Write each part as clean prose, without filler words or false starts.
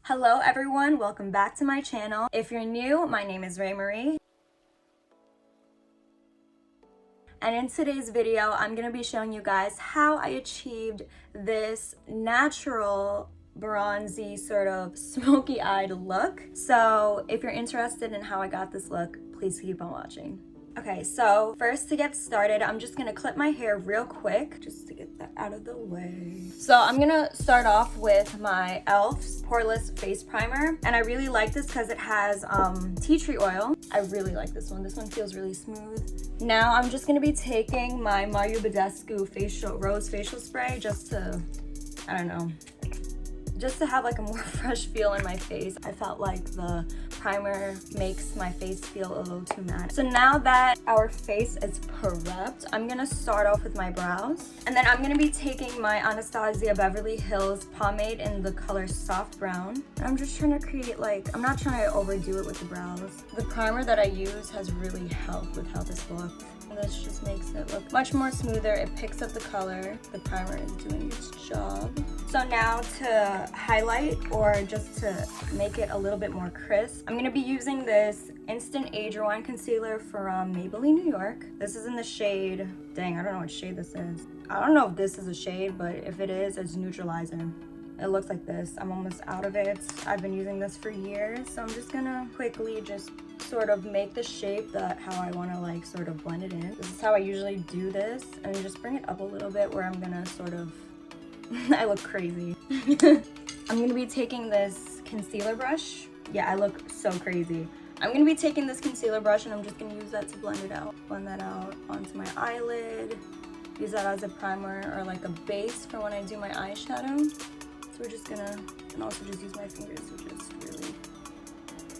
Hello everyone, welcome back to my channel. If you're new, my name is Ray Marie. And in today's video, I'm going to be showing you guys how I achieved this natural bronzy sort of smoky-eyed look. So if you're interested in how I got this look, please keep on watching. Okay, so first to get started, I'm just gonna clip my hair real quick just to get that out of the way. So I'm gonna start off with my E.L.F's Poreless Face Primer. And I really like this because it has tea tree oil. I really like this one. This one feels really smooth. Now I'm just gonna be taking my BADESCU Rose Facial Spray just to, I don't know, just to have like a more fresh feel in my face. I felt like the primer makes my face feel a little too matte. So now that our face is prepped, I'm gonna start off with my brows. And then I'm gonna be taking my Anastasia Beverly Hills pomade in the color Soft Brown. And I'm just trying to create like, I'm not trying to overdo it with the brows. The primer that I use has really helped with how this looks. And this just makes it look much more smoother. It picks up the color. The primer is doing its job. So now to highlight or just to make it a little bit more crisp, I'm going to be using this Instant Age Rewind Concealer from Maybelline New York. This is in the shade, dang, I don't know what shade this is. I don't know if this is a shade, but if it is, it's neutralizer. It looks like this. I'm almost out of it. I've been using this for years, so I'm just gonna quickly just sort of make the shape that how I want to like sort of blend it in. This is how I usually do this, and just bring it up a little bit where I'm gonna sort of I look crazy. I'm gonna be taking this concealer brush. Yeah, I look so crazy. I'm gonna be taking this concealer brush and I'm just gonna use that to blend it out. Blend that out onto my eyelid. Use that as a primer or like a base for when I do my eyeshadow. So we're just gonna, and also just use my fingers to just really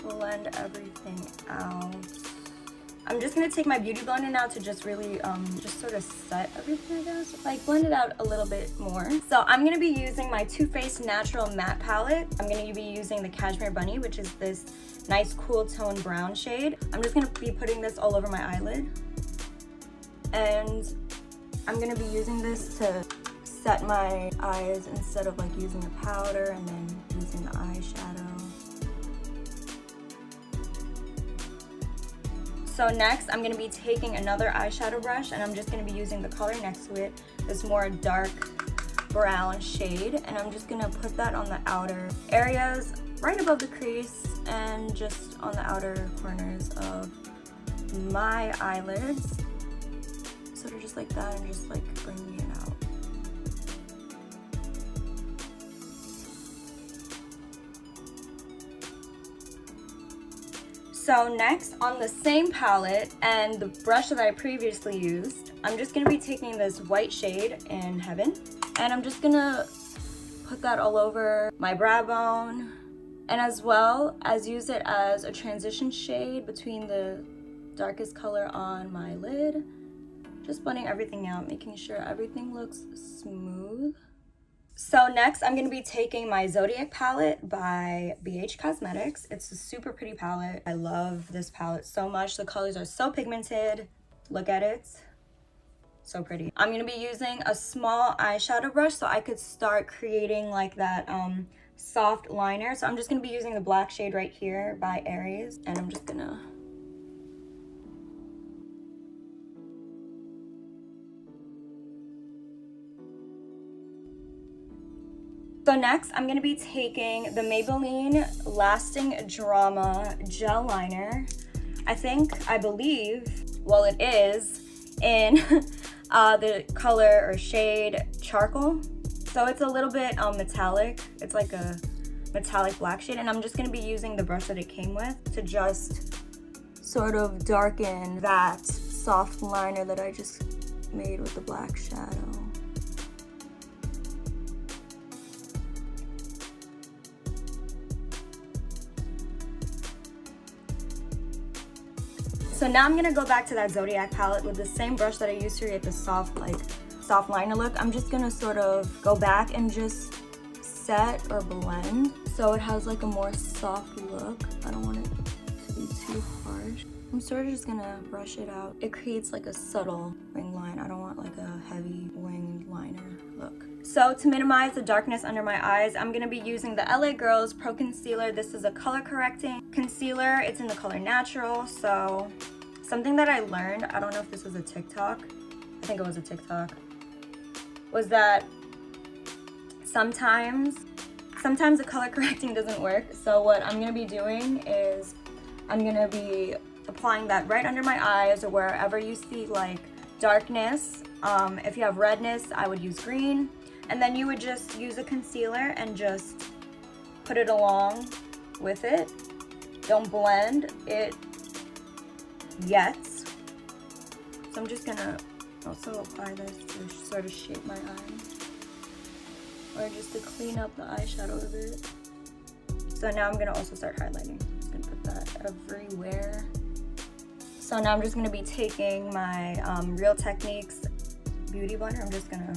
blend everything out. I'm just gonna take my beauty blender now to just really just sort of set everything, I guess. Like blend it out a little bit more. So I'm gonna be using my Too Faced Natural Matte Palette. I'm gonna be using the Cashmere Bunny, which is this nice cool tone brown shade. I'm just gonna be putting this all over my eyelid. And I'm gonna be using this to set my eyes instead of like using a powder and then using the eyeshadow. So next, I'm going to be taking another eyeshadow brush and I'm just going to be using the color next to it, this more dark brown shade, and I'm just going to put that on the outer areas right above the crease and just on the outer corners of my eyelids. Sort of just like that and just like bringing it out. So next, on the same palette and the brush that I previously used, I'm just going to be taking this white shade in Heaven, and I'm just going to put that all over my brow bone, and as well as use it as a transition shade between the darkest color on my lid. Just blending everything out, making sure everything looks smooth. So next, I'm going to be taking my Zodiac palette by BH Cosmetics. It's a super pretty palette. I love this palette so much. The colors are so pigmented. Look at it. So pretty. I'm going to be using a small eyeshadow brush so I could start creating like that soft liner. So I'm just going to be using the black shade right here by Aries. And I'm just going to So next, I'm going to be taking the Maybelline Lasting Drama Gel Liner. I believe, well it is, in the color or shade Charcoal. So it's a little bit metallic. It's like a metallic black shade, and I'm just going to be using the brush that it came with to just sort of darken that soft liner that I just made with the black shadow. So now I'm gonna go back to that Zodiac palette with the same brush that I used to create the soft liner look. I'm just gonna sort of go back and just set or blend so it has like a more soft look. I don't want it to be too harsh. I'm sort of just gonna brush it out. It creates like a subtle wing line. I don't want like a heavy winged liner look. So to minimize the darkness under my eyes, I'm going to be using the LA Girls Pro Concealer. This is a color correcting concealer. It's in the color Natural. So something that I learned, I don't know if this was a TikTok, I think it was a TikTok, was that sometimes the color correcting doesn't work. So what I'm going to be doing is I'm going to be applying that right under my eyes or wherever you see like darkness. If you have redness, I would use green. And then you would just use a concealer and just put it along with it. Don't blend it yet. So I'm just gonna also apply this to sort of shape my eye. Or just to clean up the eyeshadow a bit. So now I'm gonna also start highlighting. I'm just gonna put that everywhere. So now I'm just gonna be taking my Real Techniques beauty blender. I'm just gonna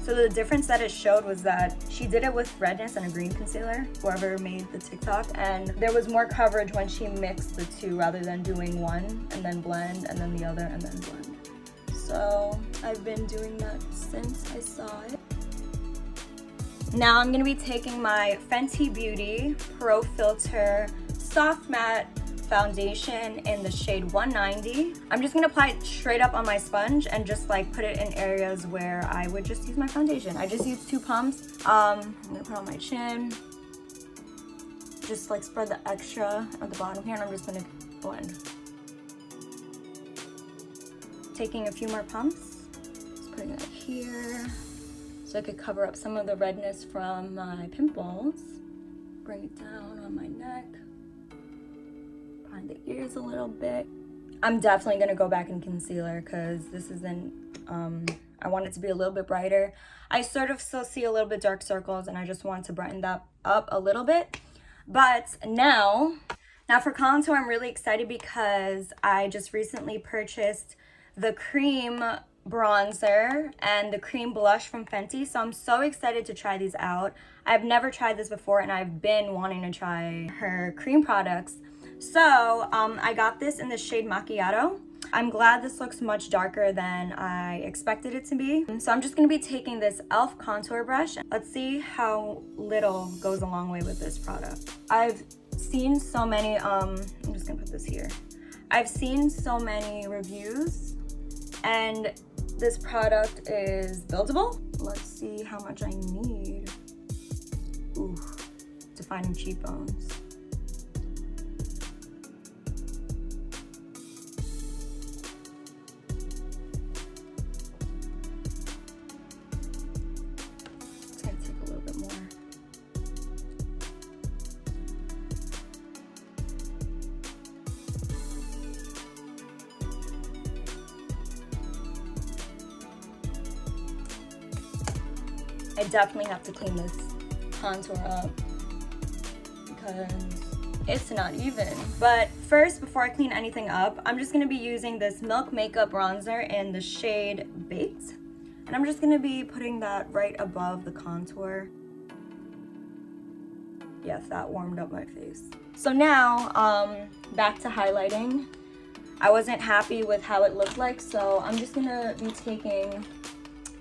So the difference that it showed was that she did it with redness and a green concealer, whoever made the TikTok, and there was more coverage when she mixed the two rather than doing one and then blend and then the other and then blend. So I've been doing that since I saw it. Now I'm gonna be taking my Fenty Beauty Pro Filter Soft Matte Foundation in the shade 190. I'm just gonna apply it straight up on my sponge and just like put it in areas where I would just use my foundation. I just used 2 pumps. I'm gonna put it on my chin. Just like spread the extra at the bottom here and I'm just gonna blend. Taking a few more pumps, just putting that here so I could cover up some of the redness from my pimples. Bring it down on my neck. The ears a little bit. I'm definitely gonna go back in concealer because this isn't I want it to be a little bit brighter. I sort of still see a little bit dark circles and I just want to brighten that up a little bit. But now for contour, I'm really excited because I just recently purchased the cream bronzer and the cream blush from Fenty, so I'm so excited to try these out. I've never tried this before and I've been wanting to try her cream products. So I got this in the shade Macchiato. I'm glad this looks much darker than I expected it to be. So I'm just gonna be taking this E.L.F contour brush. Let's see how little goes a long way with this product. I've seen so many, I'm just gonna put this here. I've seen so many reviews and this product is buildable. Let's see how much I need. Ooh, defining cheekbones. I definitely have to clean this contour up because it's not even. But first, before I clean anything up, I'm just gonna be using this Milk Makeup Bronzer in the shade Baked. And I'm just gonna be putting that right above the contour. Yes, that warmed up my face. So now, back to highlighting. I wasn't happy with how it looked like, so I'm just gonna be taking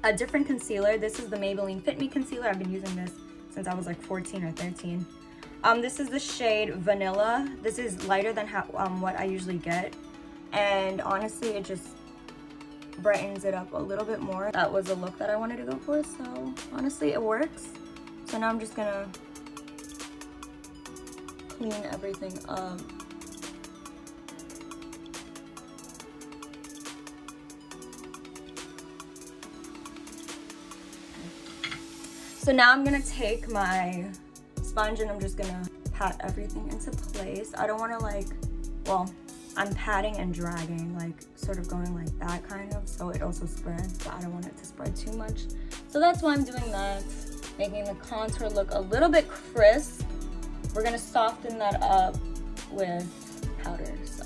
a different concealer. This is the Maybelline Fit Me Concealer. I've been using this since I was like 14 or 13. This is the shade Vanilla. This is lighter than what I usually get. And honestly, it just brightens it up a little bit more. That was a look that I wanted to go for, so honestly, it works. So now I'm just gonna clean everything up. So now I'm gonna take my sponge and I'm just gonna pat everything into place. I don't wanna well, I'm patting and dragging, like sort of going like that kind of, so it also spreads, but I don't want it to spread too much. So that's why I'm doing that, making the contour look a little bit crisp. We're gonna soften that up with powder, so.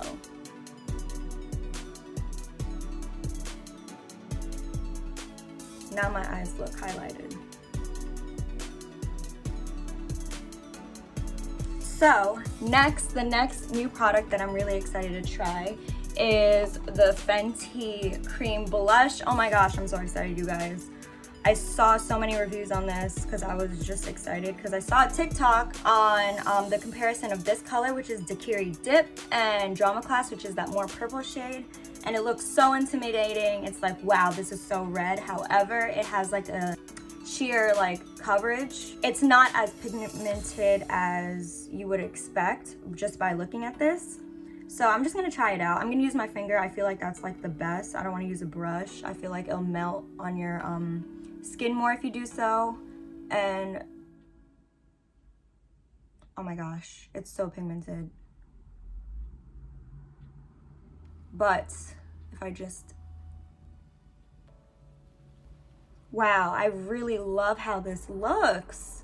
Now my eyes look highlighted. So the next new product that I'm really excited to try is the Fenty Cream Blush. Oh my gosh, I'm so excited, you guys. I saw so many reviews on this because I was just excited because I saw a TikTok on the comparison of this color, which is Daiquiri Dip, and Drama Class, which is that more purple shade. And it looks so intimidating. It's like, wow, this is so red. However, it has like a sheer like coverage. It's not as pigmented as you would expect just by looking at this. So I'm just gonna try it out. I'm gonna use my finger. I feel like that's like the best. I don't wanna use a brush. I feel like it'll melt on your skin more if you do so. And oh my gosh, it's so pigmented. But if I just, wow, I really love how this looks.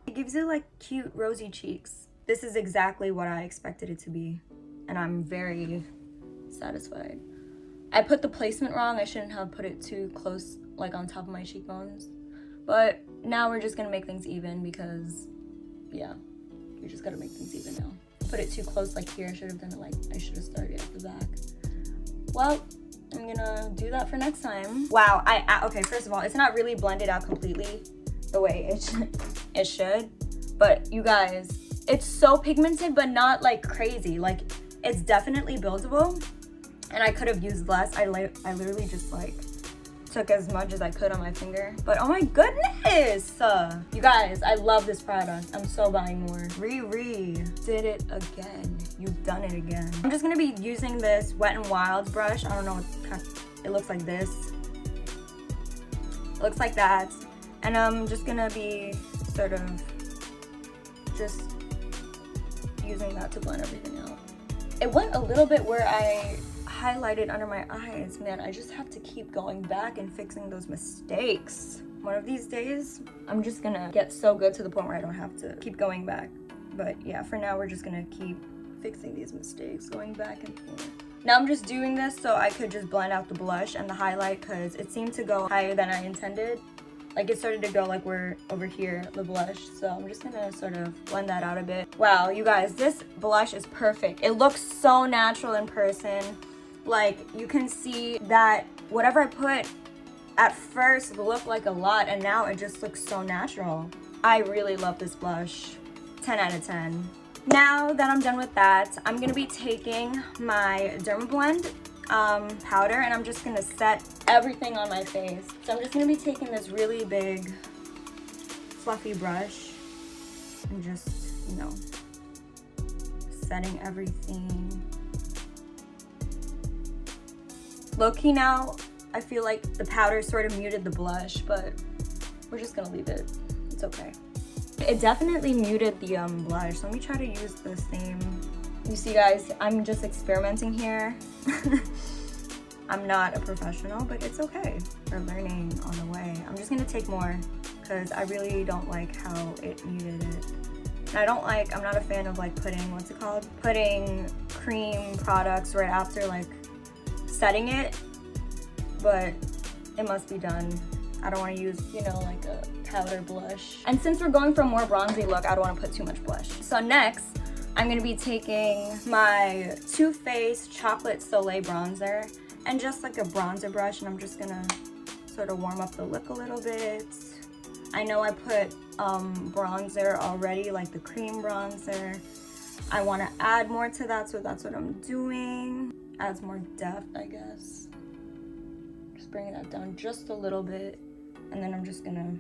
It gives you like cute rosy cheeks. This is exactly what I expected it to be, and I'm very satisfied. I put the placement wrong. I shouldn't have put it too close, like on top of my cheekbones. But now we're just gonna make things even because, yeah, you just gotta make things even now. Put it too close like here. I should have done it like, I should have started at the back. Well, I'm gonna do that for next time. Wow, okay, first of all, it's not really blended out completely the way it should. But you guys, it's so pigmented, but not like crazy. Like, it's definitely buildable, and I could have used less. I literally just like took as much as I could on my finger. But oh my goodness, you guys, I love this product. I'm so buying more. Riri did it again. You've done it again. I'm just gonna be using this Wet n Wild brush. I don't know what kind. It looks like this. It looks like that, and I'm just gonna be sort of just using that to blend everything out. It went a little bit where I highlighted under my eyes. Man, I just have to keep going back and fixing those mistakes. One of these days, I'm just gonna get so good to the point where I don't have to keep going back. But yeah, for now, we're just gonna keep fixing these mistakes, going back and forth. Now I'm just doing this so I could just blend out the blush and the highlight because it seemed to go higher than I intended. Like, it started to go like we're over here, the blush. So I'm just gonna sort of blend that out a bit. Wow, you guys, this blush is perfect. It looks so natural in person. Like, you can see that whatever I put at first looked like a lot, and now it just looks so natural. I really love this blush. 10 out of 10. Now that I'm done with that, I'm gonna be taking my Dermablend powder, and I'm just gonna set everything on my face. So I'm just gonna be taking this really big fluffy brush and just, you know, setting everything. Low-key now, I feel like the powder sort of muted the blush, but we're just gonna leave it. It's okay. It definitely muted the blush. So let me try to use the same. You see, guys, I'm just experimenting here. I'm not a professional, but it's okay. We're learning on the way. I'm just gonna take more because I really don't like how it muted it. And I'm not a fan of like putting, what's it called? Putting cream products right after like setting it, but it must be done. I don't want to use, you know, like a powder blush. And since we're going for a more bronzy look, I don't want to put too much blush. So next, I'm going to be taking my Too Faced Chocolate Soleil bronzer and just like a bronzer brush, and I'm just going to sort of warm up the look a little bit. I know I put bronzer already, like the cream bronzer. I want to add more to that, so that's what I'm doing. Adds more depth, I guess. Just bringing that down just a little bit, and then I'm just gonna,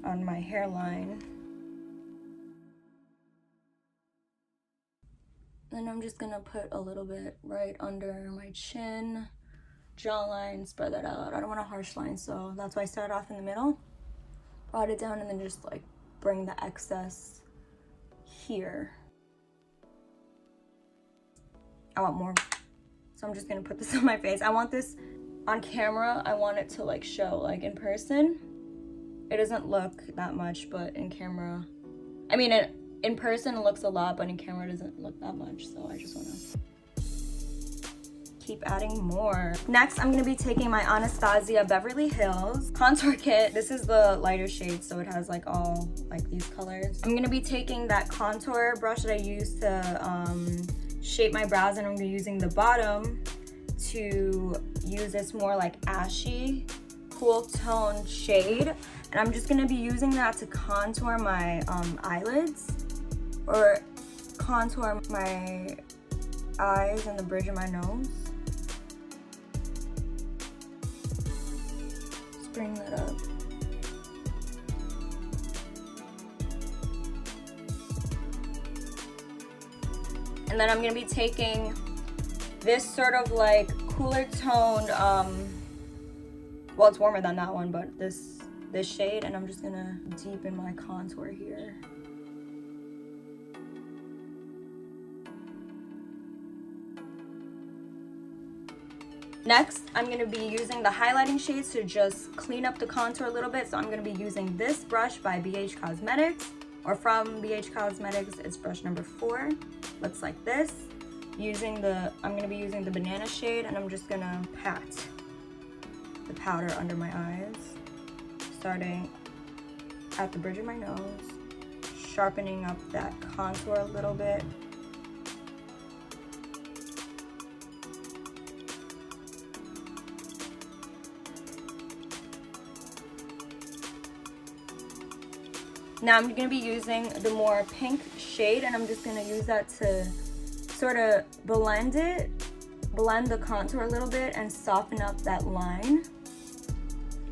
on my hairline, then I'm just gonna put a little bit right under my chin, jawline, spread that out. I don't want a harsh line, so that's why I started off in the middle, brought it down, and then just like bring the excess here. I want more, so I'm just gonna put this on my face. I want this on camera. I want it to like show, like in person it doesn't look that much, but in camera, I mean, in person it looks a lot, but in camera it doesn't look that much. So I just want to keep adding more. Next, I'm gonna be taking my Anastasia Beverly Hills contour kit. This is the lighter shade, so it has like all like these colors. I'm gonna be taking that contour brush that I used to shape my brows, and I'm gonna be using the bottom to use this more like ashy, cool tone shade. And I'm just gonna be using that to contour my eyelids, or contour my eyes and the bridge of my nose. Just bring that up. And then I'm gonna be taking this sort of like cooler toned, well, it's warmer than that one, but this shade, and I'm just gonna deepen my contour here. Next, I'm gonna be using the highlighting shades to just clean up the contour a little bit. So I'm gonna be using this brush by BH Cosmetics, or from BH Cosmetics. It's brush number 4. Looks like this. I'm gonna be using the banana shade, and I'm just gonna pat the powder under my eyes, starting at the bridge of my nose, sharpening up that contour a little bit. Now I'm gonna be using the more pink shade, and I'm just gonna use that to sort of blend the contour a little bit and soften up that line,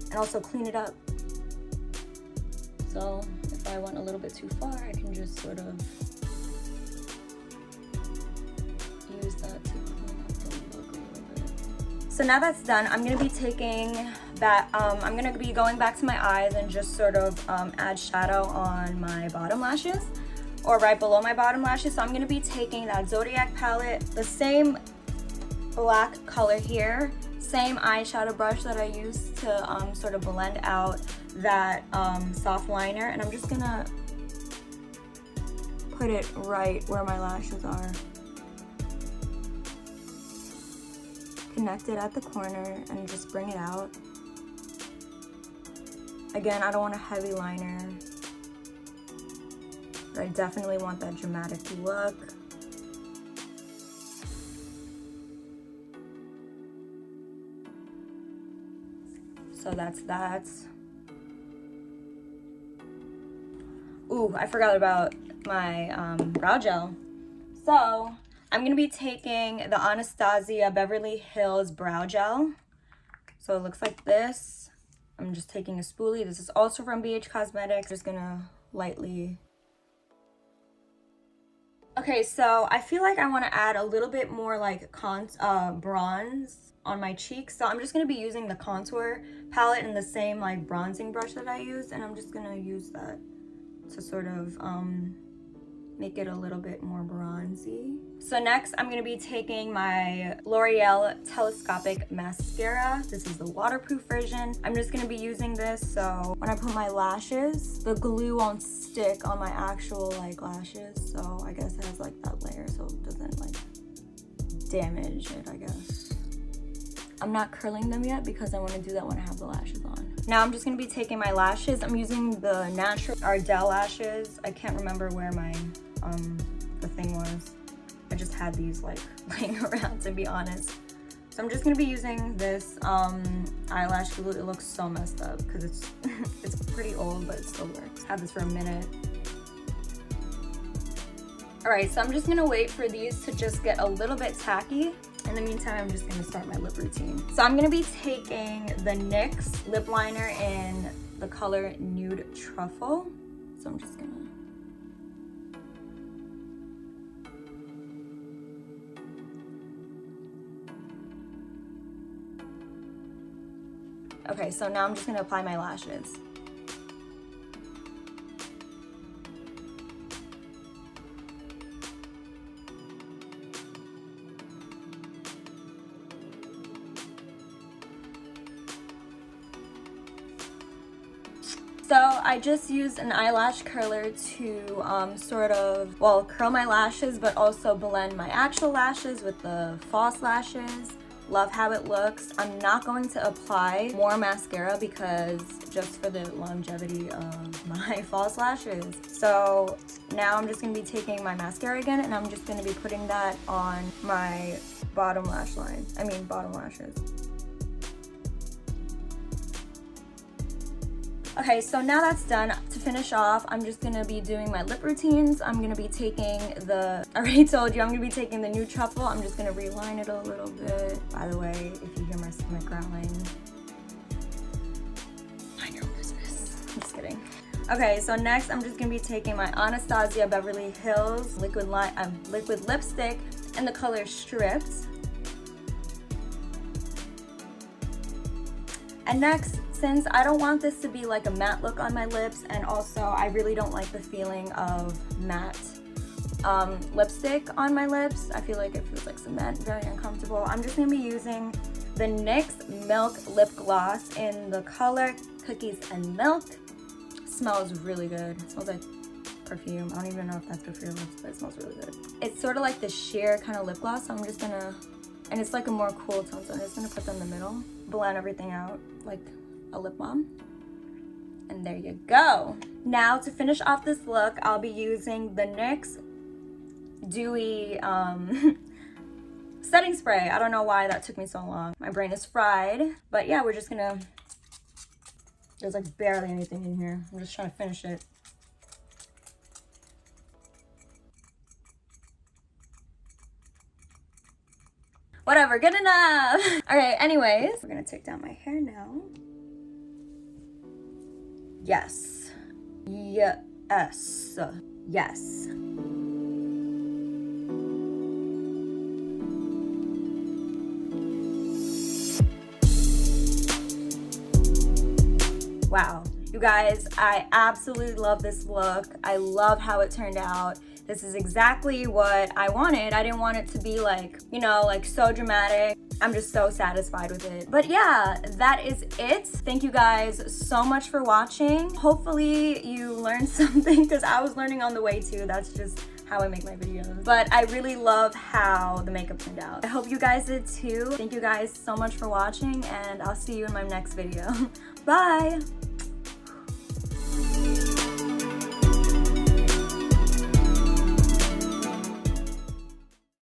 and also clean it up. So if I went a little bit too far, I can just sort of use that to clean up the look a little bit. So now that's done, I'm gonna be taking that, I'm gonna be going back to my eyes and just sort of add shadow on my bottom lashes, or right below my bottom lashes. So I'm gonna be taking that Zodiac palette, the same black color here, same eyeshadow brush that I used to sort of blend out that soft liner, and I'm just gonna put it right where my lashes are. Connect it at the corner and just bring it out. Again, I don't want a heavy liner, but I definitely want that dramatic look. So that's that. Ooh, I forgot about my brow gel. So I'm gonna be taking the Anastasia Beverly Hills brow gel. So it looks like this. I'm just taking a spoolie. This is also from BH Cosmetics. Just gonna lightly. Okay, so I feel like I want to add a little bit more like bronze on my cheeks. So I'm just going to be using the contour palette and the same like bronzing brush that I use, and I'm just going to use that to sort of make it a little bit more bronzy. So next I'm going to be taking my L'Oreal Telescopic Mascara. This is the waterproof version. I'm just going to be using this so when I put my lashes, the glue won't stick on my actual like lashes. So I guess it has like that layer so it doesn't like damage it, I guess. I'm not curling them yet because I want to do that when I have the lashes on. Now I'm just going to be taking my lashes. I'm using the natural Ardell lashes. I can't remember where my the thing was. I just had these like laying around, to be honest. So I'm just going to be using this eyelash glue. It looks so messed up because it's it's pretty old, but it still works. Had this for a minute. Alright, so I'm just going to wait for these to just get a little bit tacky. In the meantime, I'm just going to start my lip routine. So I'm going to be taking the NYX lip liner in the color Nude Truffle. So I'm just going to... Okay, so now I'm just going to apply my lashes. So I just used an eyelash curler to sort of, well, curl my lashes, but also blend my actual lashes with the false lashes. Love how it looks. I'm not going to apply more mascara because just for the longevity of my false lashes. So now I'm just going to be taking my mascara again, and I'm just going to be putting that on my bottom lash line. I mean bottom lashes. Okay, so now that's done. To finish off, I'm just gonna be doing my lip routines. I'm gonna be taking I already told you, I'm gonna be taking the new truffle. I'm just gonna reline it a little bit. By the way, if you hear my stomach growling, mind your own business. I'm just kidding. Okay, so next I'm just gonna be taking my Anastasia Beverly Hills liquid lipstick in the color Stripped. And next, since I don't want this to be like a matte look on my lips, and also I really don't like the feeling of matte lipstick on my lips. I feel like it feels like cement, very uncomfortable. I'm just gonna be using the NYX Milk Lip Gloss in the color Cookies and Milk. Smells really good. It smells like perfume. I don't even know if that's good for your lips, but it smells really good. It's sort of like the sheer kind of lip gloss, so I'm just gonna, and it's like a more cool tone, so I'm just gonna put them in the middle, blend everything out like a lip balm, and there you go. Now to finish off this look, I'll be using the NYX Dewy setting spray. I don't know why that took me so long. My brain is fried, but yeah, we're just gonna, there's like barely anything in here. I'm just trying to finish it. Whatever, good enough. All right, anyways, we're gonna take down my hair now. Yes. Yes. Yes. Wow. You guys, I absolutely love this look. I love how it turned out. This is exactly what I wanted. I didn't want it to be like, you know, like so dramatic. I'm just so satisfied with it. But yeah, that is it. Thank you guys so much for watching. Hopefully you learned something, because I was learning on the way too. That's just how I make my videos. But I really love how the makeup turned out. I hope you guys did too. Thank you guys so much for watching, and I'll see you in my next video. Bye!